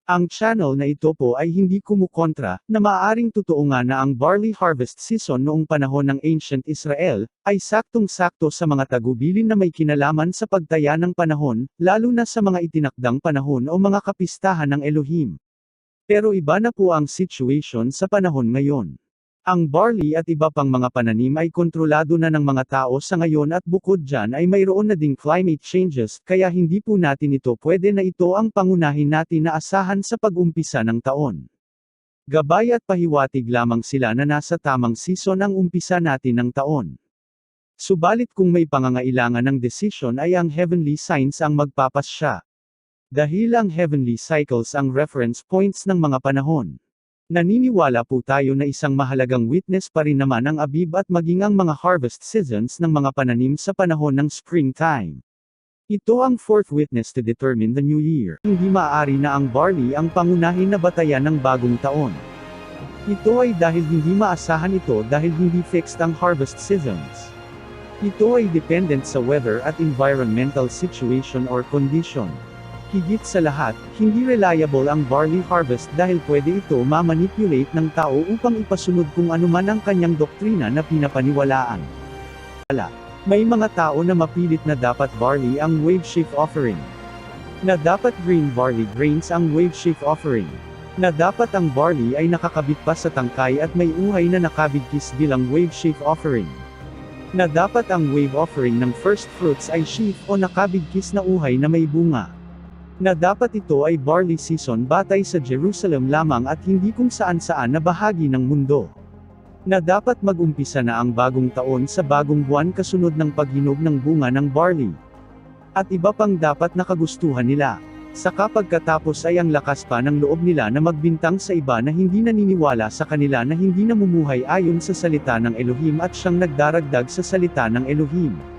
Ang channel na ito po ay hindi kumukontra, na maaaring totoo nga na ang barley harvest season noong panahon ng ancient Israel, ay saktong-sakto sa mga tagubilin na may kinalaman sa pagtaya ng panahon, lalo na sa mga itinakdang panahon o mga kapistahan ng Elohim. Pero iba na po ang situation sa panahon ngayon. Ang barley at iba pang mga pananim ay kontrolado na ng mga tao sa ngayon at bukod dyan ay mayroon na ding climate changes, kaya hindi po natin ito pwede na ito ang pangunahin natin na asahan sa pag-umpisa ng taon. Gabay at pahiwatig lamang sila na nasa tamang season ang umpisa natin ng taon. Subalit kung may pangangailangan ng decision ay ang heavenly signs ang magpapasya. Dahil ang heavenly cycles ang reference points ng mga panahon. Naniniwala po tayo na isang mahalagang witness pa rin naman ang Abib at maging ang mga harvest seasons ng mga pananim sa panahon ng springtime. Ito ang fourth witness to determine the new year. Hindi maaari na ang barley ang pangunahin na batayan ng bagong taon. Ito ay dahil hindi maasahan ito dahil hindi fixed ang harvest seasons. Ito ay dependent sa weather at environmental situation or condition. Higit sa lahat, hindi reliable ang barley harvest dahil pwede ito ma-manipulate ng tao upang ipasunod kung anuman ang kanyang doktrina na pinapaniwalaan. May mga tao na mapilit na dapat barley ang wave sheaf offering. Na dapat green barley grains ang wave sheaf offering. Na dapat ang barley ay nakakabit pa sa tangkay at may uhay na nakabigkis bilang wave sheaf offering. Na dapat ang wave offering ng first fruits ay sheaf o nakabigkis na uhay na may bunga. Na dapat ito ay barley season batay sa Jerusalem lamang at hindi kung saan-saan na bahagi ng mundo. Na dapat mag-umpisa na ang bagong taon sa bagong buwan kasunod ng paghinog ng bunga ng barley. At iba pang dapat na kagustuhan nila. Saka pagkatapos ay ang lakas pa ng loob nila na magbintang sa iba na hindi naniniwala sa kanila na hindi namumuhay ayon sa salita ng Elohim at siyang nagdaragdag sa salita ng Elohim.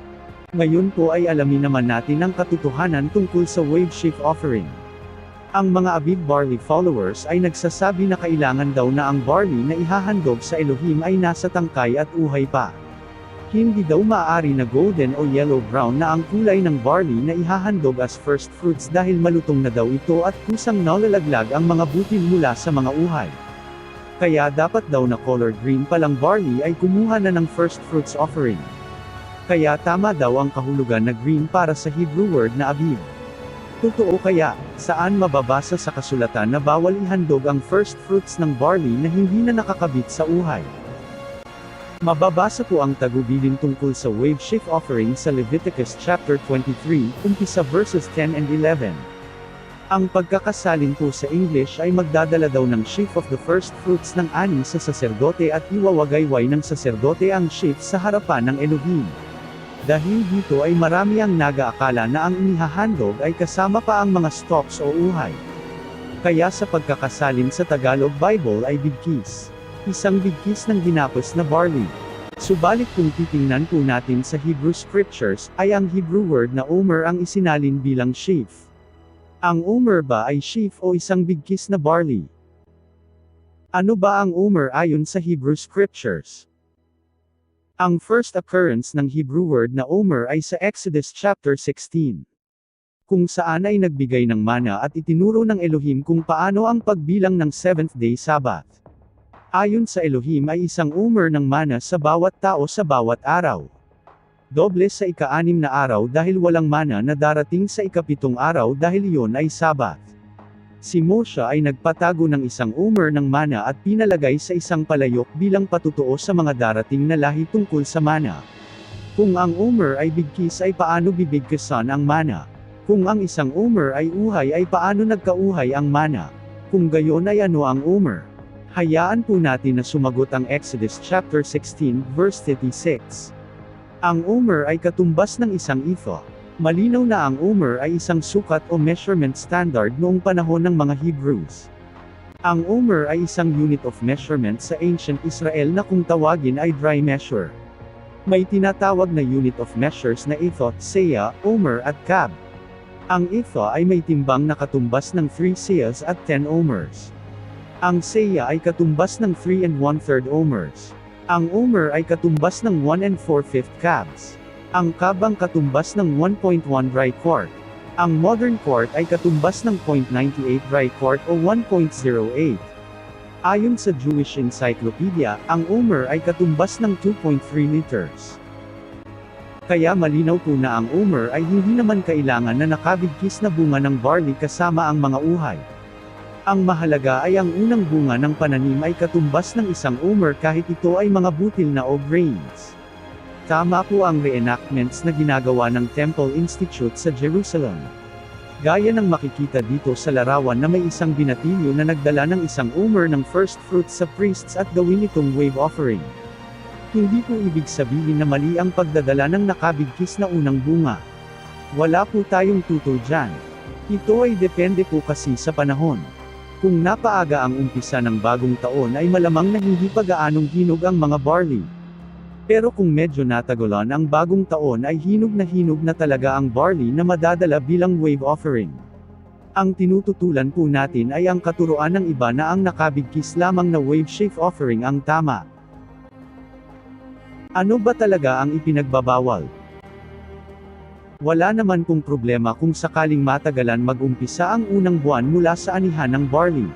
Ngayon po ay alamin naman natin ang katotohanan tungkol sa wave sheaf offering. Ang mga Abib barley followers ay nagsasabi na kailangan daw na ang barley na ihahandog sa Elohim ay nasa tangkay at uhay pa. Hindi daw maaari na golden o yellow-brown na ang kulay ng barley na ihahandog as first fruits dahil malutong na daw ito at kusang nalalaglag ang mga butil mula sa mga uhay. Kaya dapat daw na color green palang barley ay kumuha na ng first fruits offering. Kaya tama daw ang kahulugan na green para sa Hebrew word na Abib. Totoo kaya, saan mababasa sa kasulatan na bawal ihandog ang first fruits ng barley na hindi na nakakabit sa uhay? Mababasa po ang tagubilin tungkol sa wave sheaf offering sa Leviticus chapter 23, umpisa verses 10 and 11. Ang pagkakasalin po sa English ay magdadala daw ng sheaf of the first fruits ng ani sa saserdote at iwawagayway ng saserdote ang sheaf sa harapan ng Elohim. Dahil dito ay marami ang nag-aakala na ang inihahandog ay kasama pa ang mga stalks o uhay. Kaya sa pagkakasalin sa Tagalog Bible ay bigkis. Isang bigkis ng ginapos na barley. Subalit kung titingnan po natin sa Hebrew scriptures, ay ang Hebrew word na omer ang isinalin bilang sheaf. Ang omer ba ay sheaf o isang bigkis na barley? Ano ba ang omer ayon sa Hebrew scriptures? Ang first occurrence ng Hebrew word na omer ay sa Exodus chapter 16. Kung saan ay nagbigay ng mana at itinuro ng Elohim kung paano ang pagbilang ng seventh-day Sabbath. Ayon sa Elohim ay isang omer ng mana sa bawat tao sa bawat araw. Doble sa ika-6 na araw dahil walang mana na darating sa ika-7 araw dahil iyon ay Sabbath. Si Moshe ay nagpatago ng isang omer ng mana at pinalagay sa isang palayok bilang patutuo sa mga darating na lahi tungkol sa mana. Kung ang omer ay bigkis ay paano bibigkasan ang mana? Kung ang isang omer ay uhay ay paano nagkauhay ang mana? Kung gayon ay ano ang omer? Hayaan po natin na sumagot ang Exodus chapter 16 verse 36. Ang omer ay katumbas ng isang ephah. Malinaw na ang omer ay isang sukat o measurement standard noong panahon ng mga Hebrews. Ang omer ay isang unit of measurement sa ancient Israel na kung tawagin ay dry measure. May tinatawag na unit of measures na ephah, seah, omer at kab. Ang ephah ay may timbang na katumbas ng 3 seahs at 10 omers. Ang seah ay katumbas ng 3 1/3 omers. Ang omer ay katumbas ng 1 4/5 cabs. Ang kab ang katumbas ng 1.1 dry quart. Ang modern quart ay katumbas ng 0.98 dry quart o 1.08. Ayon sa Jewish Encyclopedia, ang omer ay katumbas ng 2.3 liters. Kaya malinaw po na ang omer ay hindi naman kailangan na nakabigkis na bunga ng barley kasama ang mga uhay. Ang mahalaga ay ang unang bunga ng pananim ay katumbas ng 1 omer kahit ito ay mga butil na o grains. Tama po ang reenactments na ginagawa ng Temple Institute sa Jerusalem. Gaya ng makikita dito sa larawan na may isang binatilyo na nagdala ng 1 omer ng first fruits sa priests at gawin itong wave offering. Hindi po ibig sabihin na mali ang pagdadala ng nakabigkis na unang bunga. Wala po tayong tutol dyan. Ito ay depende po kasi sa panahon. Kung napaaga ang umpisa ng bagong taon ay malamang na hindi pa gaanong hinog ang mga barley. Pero kung medyo natagulan ang bagong taon ay hinog na talaga ang barley na madadala bilang wave offering. Ang tinututulan po natin ay ang katuruan ng iba na ang nakabigkis lamang na wave sheaf offering ang tama. Ano ba talaga ang ipinagbabawal? Wala naman pong problema kung sakaling matagalan mag-umpisa ang unang buwan mula sa anihan ng barley.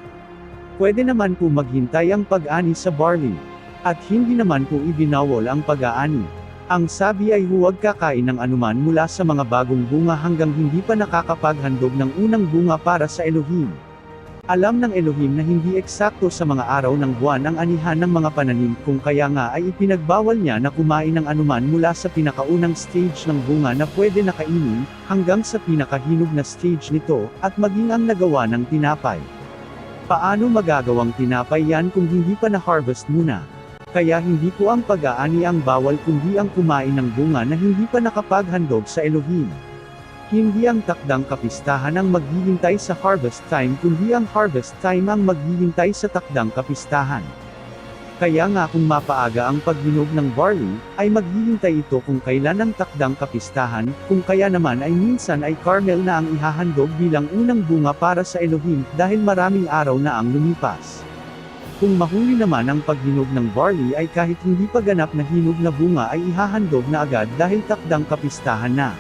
Pwede naman po maghintay ang pag-ani sa barley. At hindi naman po ibinawol ang pag-aani. Ang sabi ay huwag kakain ng anuman mula sa mga bagong bunga hanggang hindi pa nakakapaghandog ng unang bunga para sa Elohim. Alam ng Elohim na hindi eksakto sa mga araw ng buwan ang anihan ng mga pananim, kung kaya nga ay ipinagbawal niya na kumain ng anuman mula sa pinakaunang stage ng bunga na pwede na kainin, hanggang sa pinakahinog na stage nito, at maging ang nagawa ng tinapay. Paano magagawang tinapay yan kung hindi pa na-harvest muna? Kaya hindi po ang pag-aani ang bawal kundi ang kumain ng bunga na hindi pa nakapaghandog sa Elohim. Hindi ang takdang kapistahan ang maghihintay sa harvest time kundi ang harvest time ang maghihintay sa takdang kapistahan. Kaya nga kung mapaaga ang paghinog ng barley, ay maghihintay ito kung kailan ang takdang kapistahan, kung kaya naman ay minsan ay Carmel na ang ihahandog bilang unang bunga para sa Elohim, dahil maraming araw na ang lumipas. Kung mahuli naman ang paghinog ng barley ay kahit hindi pa ganap na hinog na bunga ay ihahandog na agad dahil takdang kapistahan na.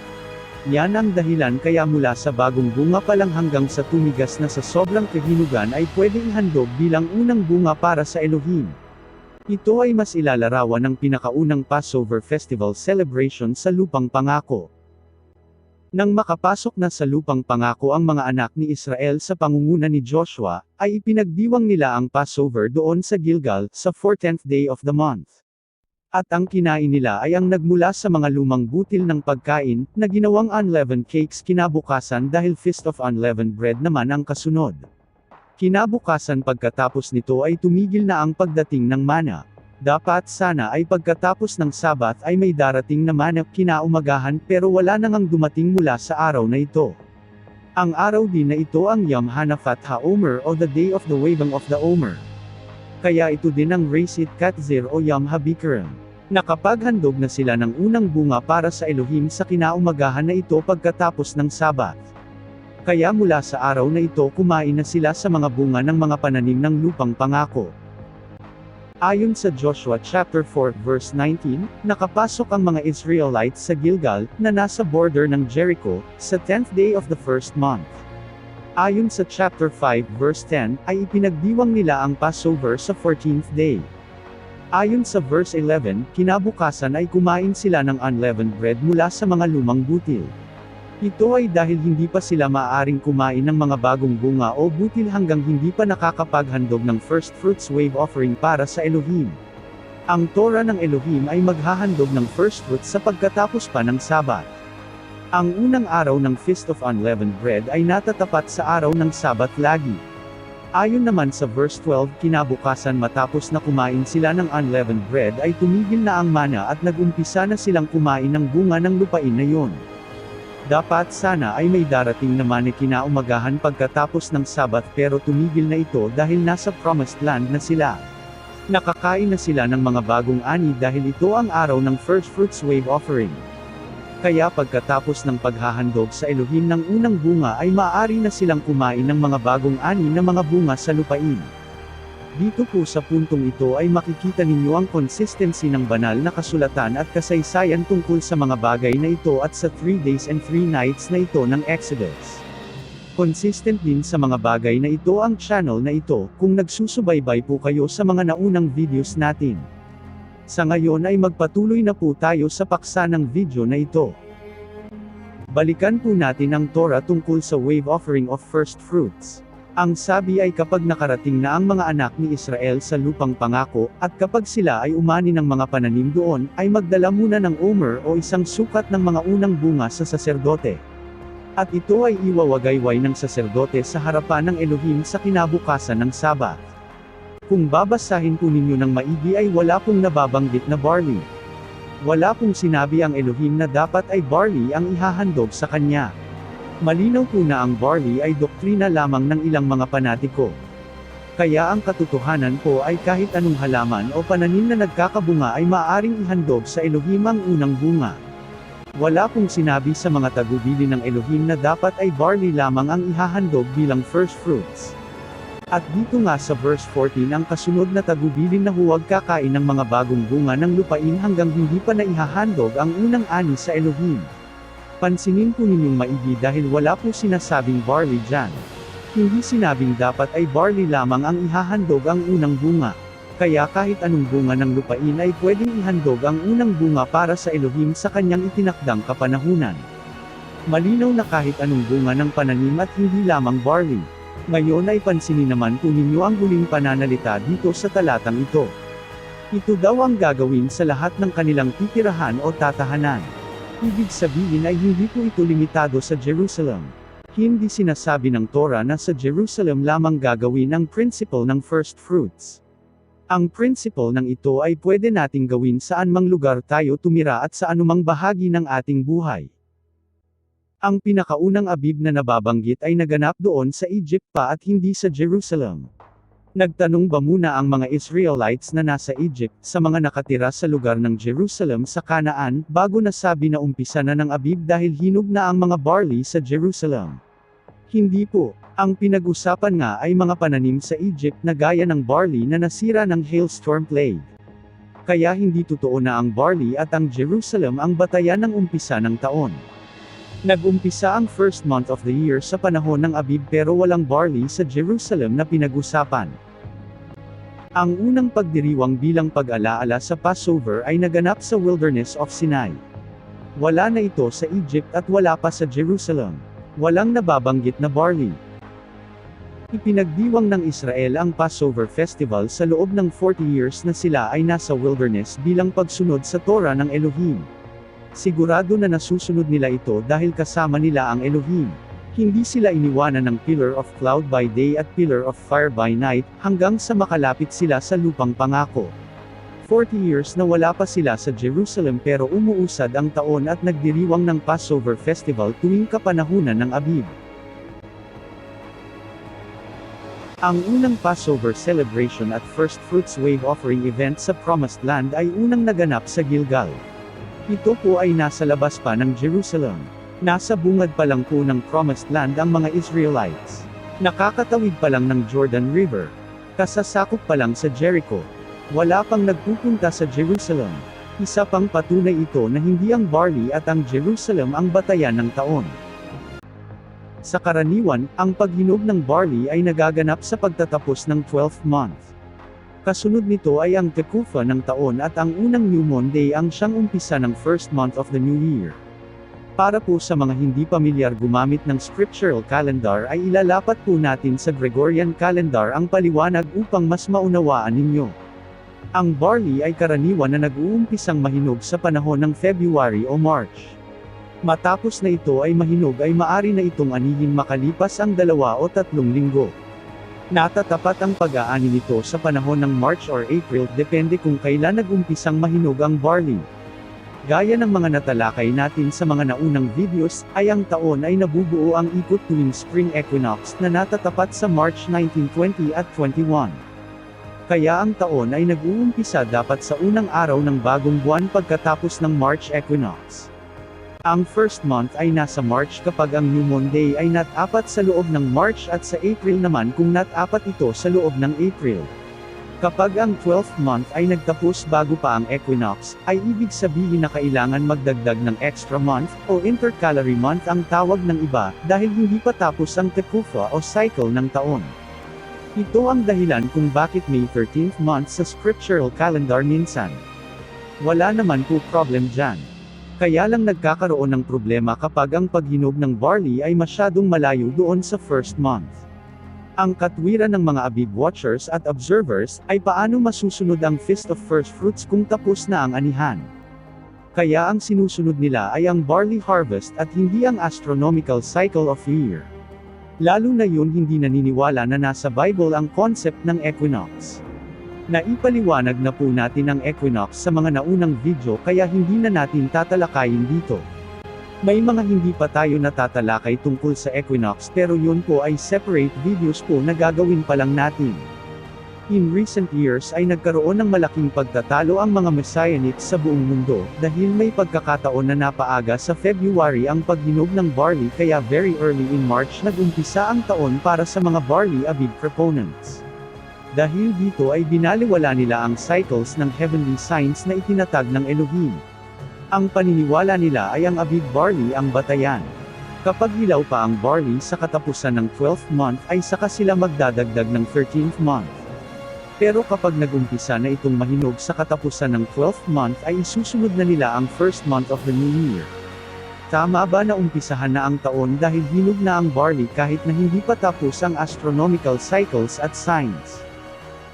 Yan ang dahilan kaya mula sa bagong bunga pa lang hanggang sa tumigas na sa sobrang kahinugan ay pwede ihandog bilang unang bunga para sa Elohim. Ito ay mas ilalarawan ng pinakaunang Passover Festival celebration sa Lupang Pangako. Nang makapasok na sa Lupang Pangako ang mga anak ni Israel sa pangunguna ni Joshua, ay ipinagdiwang nila ang Passover doon sa Gilgal, sa 14th day of the month. At ang kinain nila ay ang nagmula sa mga lumang butil ng pagkain, na ginawang unleavened cakes kinabukasan dahil Feast of Unleavened Bread naman ang kasunod. Kinabukasan pagkatapos nito ay tumigil na ang pagdating ng mana. Dapat sana ay pagkatapos ng Sabat ay may darating na mana kinaumagahan pero wala nang dumating mula sa araw na ito. Ang araw din na ito ang Yom Hanafat HaOmer o the Day of the Waving of the Omer. Kaya ito din ang Reshit Katzir o Yom HaBikurim. Nakapaghandog na sila ng unang bunga para sa Elohim sa kinaumagahan na ito pagkatapos ng Sabat. Kaya mula sa araw na ito kumain na sila sa mga bunga ng mga pananim ng Lupang Pangako. Ayon sa Joshua chapter 4 verse 19, nakapasok ang mga Israelites sa Gilgal, na nasa border ng Jericho, sa 10th day of the first month. Ayon sa chapter 5 verse 10, ay ipinagdiwang nila ang Passover sa 14th day. Ayon sa verse 11, kinabukasan ay kumain sila ng unleavened bread mula sa mga lumang butil. Ito ay dahil hindi pa sila maaaring kumain ng mga bagong bunga o butil hanggang hindi pa nakakapaghandog ng first fruits wave offering para sa Elohim. Ang Torah ng Elohim ay maghahandog ng first fruits sa pagkatapos pa ng Sabat. Ang unang araw ng Feast of Unleavened Bread ay natatapat sa araw ng Sabat lagi. Ayon naman sa verse 12, kinabukasan matapos na kumain sila ng unleavened bread ay tumigil na ang mana at nag-umpisa na silang kumain ng bunga ng lupain na yon. Dapat sana ay may darating naman na kinaumagahan pagkatapos ng Sabat pero tumigil na ito dahil nasa Promised Land na sila. Nakakain na sila ng mga bagong ani dahil ito ang araw ng first fruits wave offering. Kaya pagkatapos ng paghahandog sa Elohim ng unang bunga ay maaari na silang kumain ng mga bagong ani na mga bunga sa lupain. Dito po sa puntong ito ay makikita ninyo ang consistency ng banal na kasulatan at kasaysayan tungkol sa mga bagay na ito at sa 3 days and 3 nights na ito ng Exodus. Consistent din sa mga bagay na ito ang channel na ito, kung nagsusubaybay po kayo sa mga naunang videos natin. Sa ngayon ay magpatuloy na po tayo sa paksa ng video na ito. Balikan po natin ang Torah tungkol sa wave offering of first fruits. Ang sabi ay kapag nakarating na ang mga anak ni Israel sa lupang pangako, at kapag sila ay umani ng mga pananim doon, ay magdala muna ng omer o isang sukat ng mga unang bunga sa saserdote. At ito ay iwawagayway ng saserdote sa harapan ng Elohim sa kinabukasan ng Sabat. Kung babasahin po ninyo ng maigi ay wala pong nababanggit na barley. Wala pong sinabi ang Elohim na dapat ay barley ang ihahandog sa kanya. Malinaw po na ang barley ay doktrina lamang ng ilang mga panatiko. Kaya ang katotohanan po ay kahit anong halaman o pananim na nagkakabunga ay maaaring ihandog sa Elohim ang unang bunga. Wala pong sinabi sa mga tagubili ng Elohim na dapat ay barley lamang ang ihahandog bilang first fruits. At dito nga sa verse 14 ang kasunod na tagubilin na huwag kakain ng mga bagong bunga ng lupain hanggang hindi pa naihahandog ang unang ani sa Elohim. Pansinin po ninyong maigi dahil wala po sinasabing barley dyan. Hindi sinabing dapat ay barley lamang ang ihahandog ang unang bunga. Kaya kahit anong bunga ng lupain ay pwedeng ihandog ang unang bunga para sa Elohim sa kanyang itinakdang kapanahunan. Malinaw na kahit anong bunga ng pananim at hindi lamang barley. Ngayon ay pansinin naman po ninyo ang huling pananalita dito sa talatang ito. Ito daw ang gagawin sa lahat ng kanilang titirahan o tatahanan. Ibig sabihin ay hindi po ito limitado sa Jerusalem. Hindi sinasabi ng Torah na sa Jerusalem lamang gagawin ang principle ng first fruits. Ang principle ng ito ay pwede nating gawin saan mang lugar tayo tumira at sa anumang bahagi ng ating buhay. Ang pinakaunang abib na nababanggit ay naganap doon sa Egypt pa at hindi sa Jerusalem. Nagtanong ba muna ang mga Israelites na nasa Egypt, sa mga nakatira sa lugar ng Jerusalem sa Kanaan, bago nasabi na umpisa na ng abib dahil hinog na ang mga barley sa Jerusalem? Hindi po. Ang pinag-usapan nga ay mga pananim sa Egypt na gaya ng barley na nasira ng hailstorm plague. Kaya hindi totoo na ang barley at ang Jerusalem ang batayan ng umpisa ng taon. Nag-umpisa ang first month of the year sa panahon ng Abib pero walang barley sa Jerusalem na pinag-usapan. Ang unang pagdiriwang bilang pag-alaala sa Passover ay naganap sa wilderness of Sinai. Wala na ito sa Egypt at wala pa sa Jerusalem. Walang nababanggit na barley. Ipinagdiwang ng Israel ang Passover Festival sa loob ng 40 years na sila ay nasa wilderness bilang pagsunod sa Torah ng Elohim. Sigurado na nasusunod nila ito dahil kasama nila ang Elohim. Hindi sila iniwanan ng pillar of cloud by day at pillar of fire by night, hanggang sa makalapit sila sa lupang pangako. 40 years na wala pa sila sa Jerusalem pero umuusad ang taon at nagdiriwang ng Passover Festival tuwing kapanahunan ng Abib. Ang unang Passover celebration at first fruits wave offering event sa Promised Land ay unang naganap sa Gilgal. Ito po ay nasa labas pa ng Jerusalem. Nasa bungad pa lang po ng Promised Land ang mga Israelites. Nakakatawid pa lang ng Jordan River. Kasasakop pa lang sa Jericho. Wala pang nagpupunta sa Jerusalem. Isa pang patunay ito na hindi ang barley at ang Jerusalem ang batayan ng taon. Sa karaniwan, ang paghinog ng barley ay nagaganap sa pagtatapos ng 12th month. Kasunod nito ay ang Tekufa ng taon at ang unang New Moon Day ang siyang umpisa ng first month of the new year. Para po sa mga hindi pamilyar gumamit ng scriptural calendar ay ilalapat po natin sa Gregorian calendar ang paliwanag upang mas maunawaan ninyo. Ang barley ay karaniwan na nag-uumpisang mahinog sa panahon ng February o March. Matapos na ito ay mahinog ay maari na itong anihin makalipas ang 2 o 3 linggo. Natatapat ang pag-aani nito sa panahon ng March or April depende kung kailan nag-umpisang mahinog ang barley. Gaya ng mga natalakay natin sa mga naunang videos, ay ang taon ay nabubuo ang ikot tuwing spring equinox na natatapat sa March 19, 20 at 21. Kaya ang taon ay nag-uumpisa dapat sa unang araw ng bagong buwan pagkatapos ng March equinox. Ang first month ay nasa March kapag ang new moon day ay nat-apat sa loob ng March at sa April naman kung nat-apat ito sa loob ng April. Kapag ang 12th month ay nagtapos bago pa ang equinox, ay ibig sabihin na kailangan magdagdag ng extra month, o intercalary month ang tawag ng iba, dahil hindi pa tapos ang tekufa o cycle ng taon. Ito ang dahilan kung bakit may 13th month sa scriptural calendar minsan. Wala naman po problem dyan. Kaya lang nagkakaroon ng problema kapag ang paghinog ng barley ay masyadong malayo doon sa first month. Ang katwiran ng mga Abib watchers at observers, ay paano masusunod ang Feast of First Fruits kung tapos na ang anihan. Kaya ang sinusunod nila ay ang barley harvest at hindi ang astronomical cycle of year. Lalo na yun hindi naniniwala na nasa Bible ang concept ng equinox. Naipaliwanag na po natin ang equinox sa mga naunang video kaya hindi na natin tatalakayin dito. May mga hindi pa tayo natatalakay tungkol sa equinox pero yun po ay separate videos po na gagawin pa lang natin. In recent years ay nagkaroon ng malaking pagtatalo ang mga Messianics sa buong mundo, dahil may pagkakataon na napaaga sa February ang paghinog ng barley kaya very early in March nag-umpisa ang taon para sa mga barley Abib proponents. Dahil dito ay binaliwala nila ang cycles ng heavenly signs na itinatag ng Elohim. Ang paniniwala nila ay ang Abib barley ang batayan. Kapag hilaw pa ang barley sa katapusan ng 12th month ay saka sila magdadagdag ng 13th month. Pero kapag nag-umpisa na itong mahinog sa katapusan ng 12th month ay isusunod na nila ang first month of the new year. Tama ba na umpisahan na ang taon dahil hinog na ang barley kahit na hindi pa tapos ang astronomical cycles at signs?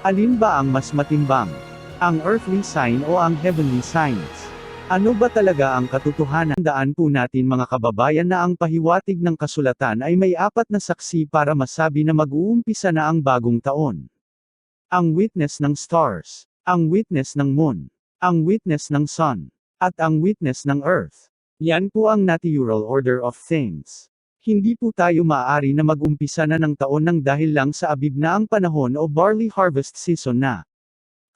Alin ba ang mas matimbang? Ang earthly sign o ang heavenly signs? Ano ba talaga ang katotohanan? Tandaan po natin mga kababayan na ang pahiwatig ng kasulatan ay may 4 na saksi para masabi na mag-uumpisa na ang bagong taon. Ang witness ng stars, ang witness ng moon, ang witness ng sun, at ang witness ng earth. Yan po ang natural order of things. Hindi po tayo maaari na mag-umpisa na ng taon ng dahil lang sa Abib na ang panahon o barley harvest season na.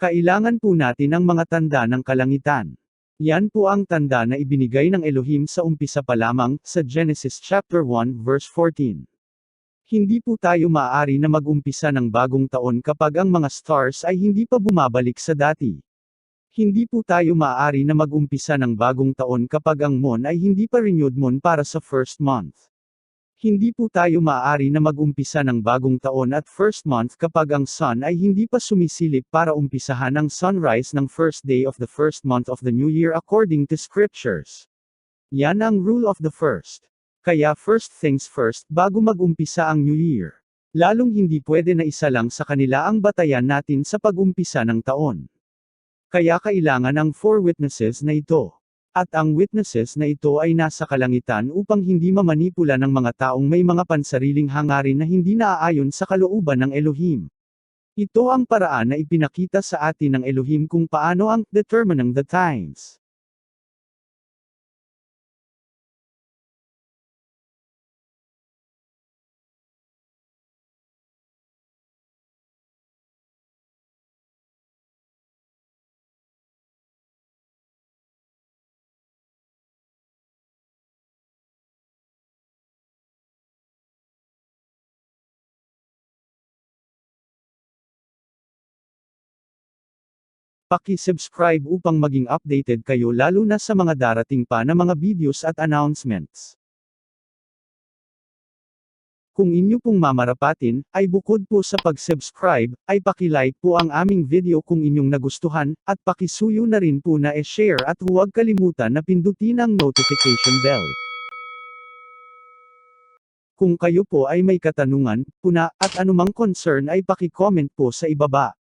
Kailangan po natin ang mga tanda ng kalangitan. Yan po ang tanda na ibinigay ng Elohim sa umpisa pa lamang, sa Genesis chapter 1 verse 14. Hindi po tayo maaari na mag-umpisa ng bagong taon kapag ang mga stars ay hindi pa bumabalik sa dati. Hindi po tayo maaari na mag-umpisa ng bagong taon kapag ang moon ay hindi pa renewed moon para sa first month. Hindi po tayo maaari na mag-umpisa ng bagong taon at first month kapag ang sun ay hindi pa sumisilip para umpisahan ang sunrise ng first day of the first month of the new year according to scriptures. Yan ang rule of the first. Kaya first things first bago mag-umpisa ang new year. Lalong hindi pwede na isa lang sa kanila ang batayan natin sa pag-umpisa ng taon. Kaya kailangan ang 4 witnesses na ito. At ang witnesses na ito ay nasa kalangitan upang hindi mamanipula ng mga taong may mga pansariling hangarin na hindi naaayon sa kalooban ng Elohim. Ito ang paraan na ipinakita sa atin ng Elohim kung paano ang determining the times. Paki-subscribe upang maging updated kayo lalo na sa mga darating pa na mga videos at announcements. Kung inyo pong mamarapatin, ay bukod po sa pag-subscribe, ay paki-like po ang aming video kung inyong nagustuhan, at pakisuyo na rin po na e-share at huwag kalimutan na pindutin ang notification bell. Kung kayo po ay may katanungan, puna, at anumang concern ay paki-comment po sa ibaba.